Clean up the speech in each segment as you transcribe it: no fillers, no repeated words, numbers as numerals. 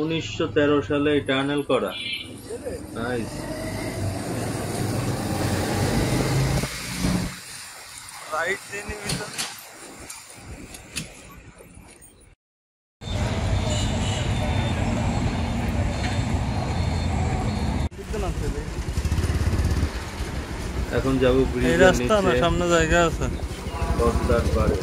1913 সালে টানেল করা। Nice. Right দিনই ভিতর এখন যাব এই ব্রিজের রাস্তা না, নিচে সামনে জায়গা আছে। পদ্মার পাড়ে।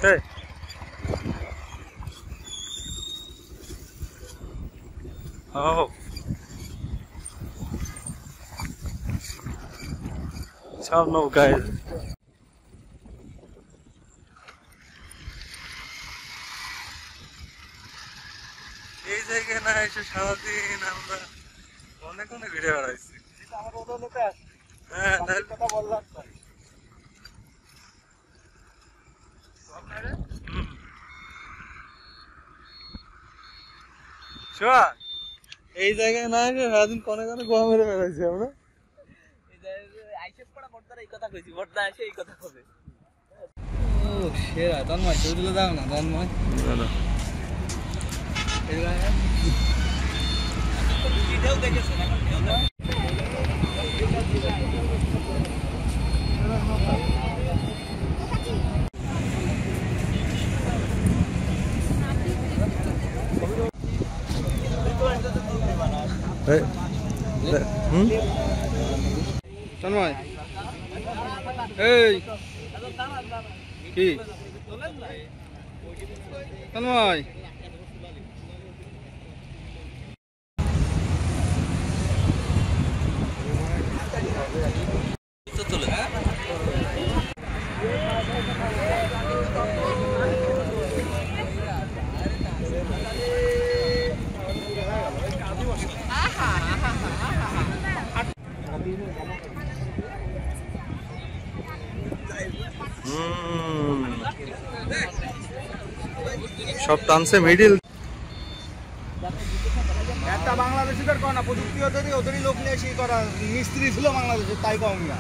Hey. Oh. সব নৌকায়। এই জায়গায় না এসে সারাদিন আমরা অনেক অনেক ঘুরে বেড়াইছি। হ্যাঁ, কথা বললাম। এই জায়গায় না এসে সারাদিন কনে কনে গোয়া মেরে বেড়াইছি আমরা। সেরা তন্ময় ছবিগুলো দাও না, তন্ময় তন্ময় এই কি তন্ময় সব টানছে মিডিল। একটা বাংলাদেশিদের কর না, প্রযুক্তি ওদেরই লোক নিয়ে সেই করা মিস্ত্রি ছিল বাংলাদেশের, তাই কম না।